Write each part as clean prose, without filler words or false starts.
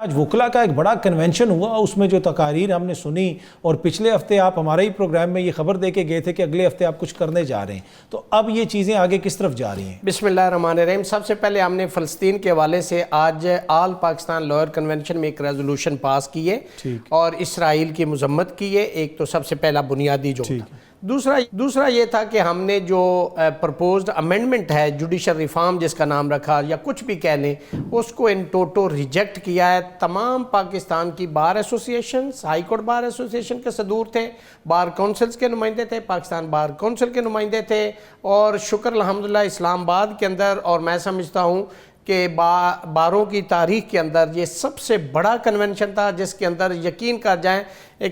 آج وکلا کا ایک بڑا کنونشن ہوا، اس میں جو تقاریر ہم نے سنی، اور پچھلے ہفتے آپ ہمارے ہی پروگرام میں یہ خبر دے کے گئے تھے کہ اگلے ہفتے آپ کچھ کرنے جا رہے ہیں، تو اب یہ چیزیں آگے کس طرف جا رہی ہیں؟ بسم اللہ الرحمن الرحیم۔ سب سے پہلے ہم نے فلسطین کے حوالے سے آج آل پاکستان لوئر کنونشن میں ایک ریزولوشن پاس کی ہے اور اسرائیل کی مذمت کی ہے۔ ایک تو سب سے پہلا بنیادی جو دوسرا یہ تھا کہ ہم نے جو پرپوزڈ امینڈمنٹ ہے جوڈیشل ریفارم جس کا نام رکھا یا کچھ بھی کہہ لیں، اس کو ان ٹوٹو ریجیکٹ کیا ہے۔ تمام پاکستان کی bar associations, high court bar association کے صدور تھے، بار کونسلز کے نمائندے تھے، پاکستان بار کونسل کے نمائندے تھے، اور شکر الحمدللہ اسلام آباد کے اندر، اور میں سمجھتا ہوں کہ باروں کی تاریخ کے اندر یہ سب سے بڑا کنونشن تھا، جس کے اندر یقین کر جائیں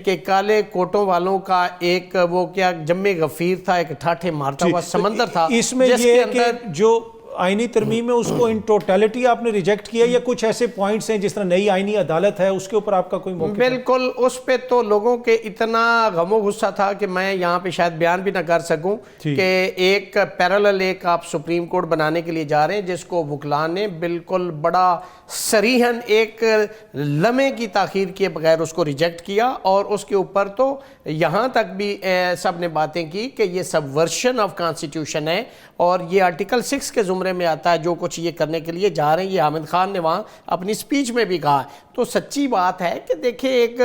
کہ کالے کوٹوں والوں کا ایک وہ کیا جم غفیر تھا، ایک ٹھاٹھے مارتا ہوا سمندر تھا۔ اس میں یہ کہ جو آئینی ترمیم ہے اس کو ان ٹوٹیلٹی آپ نے ریجیکٹ کیا، یا کچھ ایسے پوائنٹس ہیں جس طرح نئی آئینی عدالت ہے اس کے اوپر آپ کا کوئی موقف؟ بالکل، اس پہ تو لوگوں کے اتنا غم و غصہ تھا کہ میں یہاں پہ شاید بیان بھی نہ کر سکوں کہ ایک پیرالل ایک آپ سپریم کورٹ بنانے کے لیے جا رہے ہیں، جس کو وکلا نے بالکل بڑا صریحاً ایک لمحے کی تاخیر کیے بغیر اس کو ریجیکٹ کیا، اور اس کے اوپر تو یہاں تک بھی سب نے باتیں کی کہ یہ سب ورشن آف کانسٹیٹیوشن ہے، اور یہ آرٹیکل 6 کے زمرے میں آتا ہے جو کچھ یہ کرنے کے لیے جا رہے ہیں۔ یہ حامد خان نے وہاں اپنی سپیچ میں بھی کہا، تو سچی بات ہے کہ دیکھیں ایک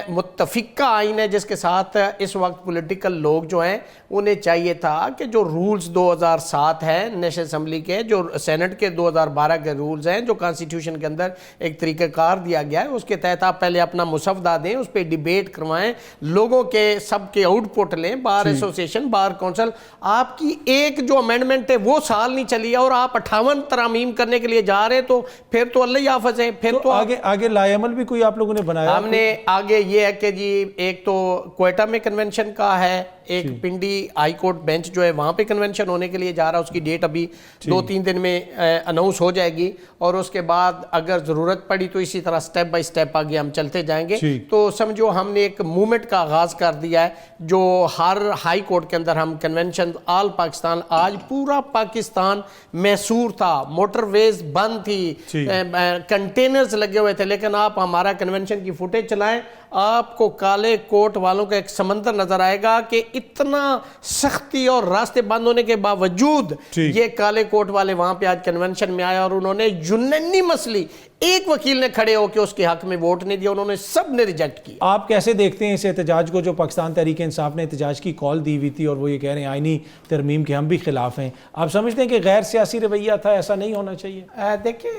متفقہ آئین ہے جس کے ساتھ اس وقت پولیٹیکل لوگ جو ہیں انہیں چاہیے تھا کہ جو رولز 2007 ہیں نیشنل اسمبلی کے، جو سینٹ کے 2012 کے رولز ہیں، جو کانسٹیٹیوشن کے اندر ایک طریقہ کار دیا گیا ہے، اس کے تحت آپ پہلے اپنا مسودہ دیں، اس پہ ڈیبیٹ کروائیں، لوگوں کے سب کے آؤٹ پٹ لیں، بار ایسوسیشن، بار کونسل۔ آپ کی ایک جو امینڈمنٹ ہے وہ سال نہیں چلی ہے اور آپ 58 ترامیم کرنے کے لیے جا رہے ہیں، تو پھر تو اللہ حافظ ہے۔ پھر تو آگے لائے عمل بھی کوئی آپ لوگوں نے بنایا؟ ہم نے آگے یہ ہے کہ جی ایک تو کوئٹہ میں کنونشن کا ہے، ایک پنڈی ہائی کورٹ بینچ جو ہے وہاں پہ کنونشن ہونے کے لیے جا رہا ہے، اس کی ڈیٹ ابھی 2-3 دن میں اناؤنس ہو جائے گی، اور اس کے بعد اگر ضرورت پڑی تو اسی طرح سٹیپ بائی سٹیپ آگے ہم چلتے جائیں گے۔ تو سمجھو ہم نے ایک موومنٹ کا آغاز کر دیا ہے، جو ہر ہائی کورٹ کے اندر ہم کنونشن آل پاکستان، آج پورا پاکستان محصور تھا، موٹر ویز بند تھی، کنٹینرز لگے ہوئے تھے، لیکن آپ ہمارا کنونشن کی فوٹیج چلائیں، آپ کو کالے کوٹ والوں کا ایک سمندر نظر آئے گا کہ اتنا سختی اور راستے بند ہونے کے باوجود یہ کالے کوٹ والے وہاں پہ آج کنونشن میں آئے، اور انہوں نے یونینیمسلی ایک وکیل نے کھڑے ہو کے اس کے حق میں ووٹ نہیں دیا، انہوں نے سب نے ریجیکٹ کیا۔ آپ کیسے دیکھتے ہیں اس احتجاج کو جو پاکستان تحریک انصاف نے احتجاج کی کال دی ہوئی تھی، اور وہ یہ کہہ رہے ہیں آئینی ترمیم کے ہم بھی خلاف ہیں؟ آپ سمجھتے ہیں کہ غیر سیاسی رویہ تھا، ایسا نہیں ہونا چاہیے؟ دیکھیں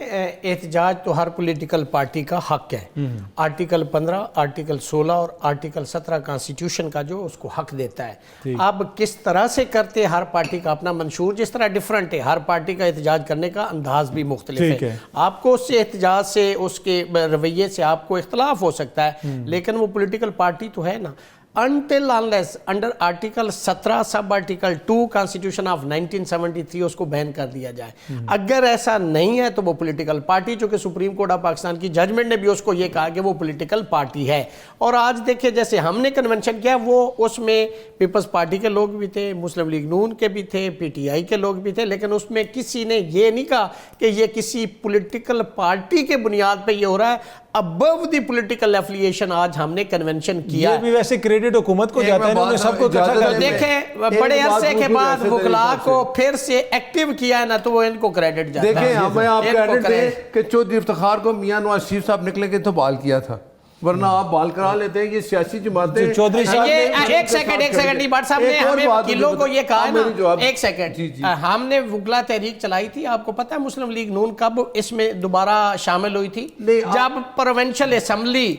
احتجاج تو ہر پولیٹیکل پارٹی کا حق ہے، آرٹیکل 15، آرٹیکل 16 اور آرٹیکل 17 کانسٹیٹیوشن کا جو اس کو حق دیتا ہے۔ اب کس طرح سے کرتے، ہر پارٹی کا اپنا منشور جس طرح ڈیفرنٹ ہے، ہر پارٹی کا احتجاج کرنے کا انداز بھی مختلف ہے۔ آپ کو اس سے احتجاج سے، اس کے رویے سے آپ کو اختلاف ہو سکتا ہے، لیکن وہ پولیٹیکل پارٹی تو ہے نا۔ until unless under article 17 sub article 2 constitution of 1973 اس کو بین کر دیا جائے۔ اگر ایسا نہیں ہے تو وہ پولیٹیکل پارٹی، چونکہ سپریم کورٹ آف پاکستان کی ججمنٹ نے بھی اس کو یہ کہا کہ وہ پولیٹیکل پارٹی ہے۔ اور آج دیکھیں جیسے ہم نے کنونشن کیا، وہ اس میں پیپلز پارٹی کے لوگ بھی تھے، مسلم لیگ نون کے بھی تھے، پی ٹی آئی کے لوگ بھی تھے، لیکن اس میں کسی نے یہ نہیں کہا کہ یہ کسی پولیٹیکل پارٹی کے بنیاد پہ یہ ہو رہا ہے۔ above the political affiliation آج ہم نے کنونشن کیا۔ یہ بھی ویسے کریڈٹ حکومت کو جاتا ہے، انہوں نے سب کو اکٹھا کر دیا۔ دیکھیں بڑے عرصے کے بعد وکلا کو پھر سے ایکٹیو کیا ہے نا، تو وہ ان کو کریڈٹ جاتا ہے۔ دیکھیں ہمیں آپ کریڈٹ دیں کہ چودھری افتخار کو میاں نواز شریف صاحب نکلے کے تو بال کیا تھا، ورنہ آپ بال کرا لیتے ہیں۔ یہ سیاسی جماعتیں چودھری صاحب ایک سیکنڈ نہیں، بٹ صاحب نے ہمیں وکیلوں کو یہ کہا ہے نا، ایک سیکنڈ، ہم نے وکلا تحریک چلائی تھی، آپ کو پتہ ہے مسلم لیگ نون کب اس میں دوبارہ شامل ہوئی تھی؟ جب پروونشل اسمبلی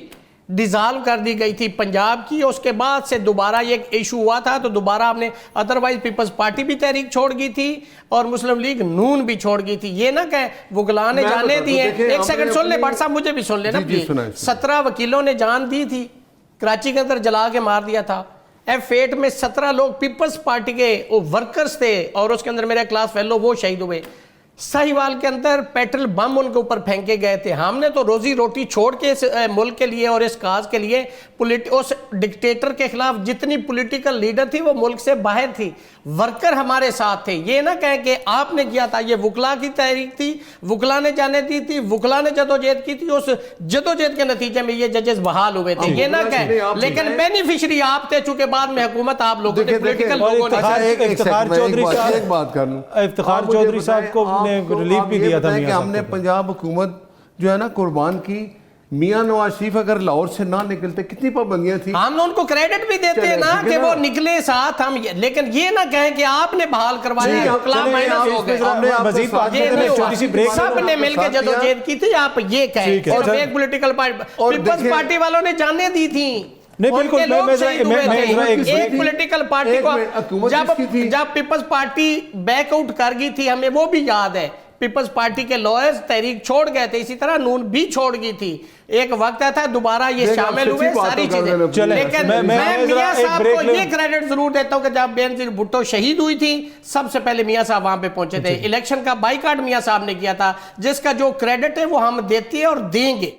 ڈیزالو کر دی گئی تھی پنجاب کی، اس کے بعد سے دوبارہ یہ ایشو ہوا تھا، تو دوبارہ ہم نے، ادروائز پیپلز پارٹی بھی تحریک چھوڑ گئی تھی اور مسلم لیگ نون بھی چھوڑ گئی تھی۔ یہ نہ کہ وکلا نے جانے دی ہیں۔ ایک سیکنڈ سن لیں بٹ صاحب، مجھے بھی سن لیں نا پلیز۔ 17 وکیلوں نے جان دی تھی، کراچی کے اندر جلا کے مار دیا تھا۔ F8 میں 17 لوگ پیپلز پارٹی کے ورکرز تھے، اور اس کے اندر میرے کلاس فیلو وہ شہید ہوئے۔ ساہیوال کے اندر پیٹرول بم ان کے اوپر پھینکے گئے تھے۔ ہم نے تو روزی روٹی چھوڑ کے اس ملک کے لیے اور اس کاز کے لیے اس ڈکٹیٹر کے خلاف جتنی پولیٹیکل لیڈر تھی وہ ملک سے باہر تھی، ورکر ہمارے ساتھ تھے. یہ نہ کہیں کہ آپ نے کیا تھا, یہ وکلا کی تحریک تھی, وکلا نے جانے دی تھی, وکلا نے جدوجہد کی تھی, اس جدوجہد کے نتیجے میں یہ ججز بحال ہوئے تھے. یہ نہ کہیں, لیکن بینیفیشری آپ تھے, چونکہ بعد میں حکومت آپ لوگوں نے, پولیٹیکل لوگوں نے. ایک بات کر لوں, افتخار چودھری صاحب کو نے ریلیف بھی دیا تھا. کہ ہم نے پنجاب حکومت جو ہے نا قربان کی. میاں نواز شریف اگر لاہور سے نہ نکلتے کتنی پابندیاں تھیں. ہم ان کو کریڈٹ بھی دیتے ہیں نا کہ وہ نکلے ساتھ ہم, لیکن یہ نہ کہیں کہ آپ نے بحال کروایا, سب نے مل کے جدوجہد کی تھی. آپ یہ کہیں صرف ایک پولیٹیکل پیپلز پارٹی والوں نے جانے دی تھی. نہیں بالکل, ایک پولیٹیکل پارٹی کو جب پیپلز پارٹی بیک آؤٹ کر گئی تھی, ہمیں وہ بھی یاد ہے, پیپلز پارٹی کے لوئرز تحریک چھوڑ گئے تھے, اسی طرح نون بھی چھوڑ گئی تھی. ایک وقت تھا دوبارہ یہ شامل ہوئے ساری چیزیں. لیکن میں میاں صاحب کو یہ کریڈٹ ضرور دیتا ہوں کہ جب بینظیر بھٹو شہید ہوئی تھی, سب سے پہلے میاں صاحب وہاں پہ پہنچے تھے. الیکشن کا بائیکاٹ میاں صاحب نے کیا تھا, جس کا جو کریڈٹ ہے وہ ہم دیتے ہیں اور دیں گے.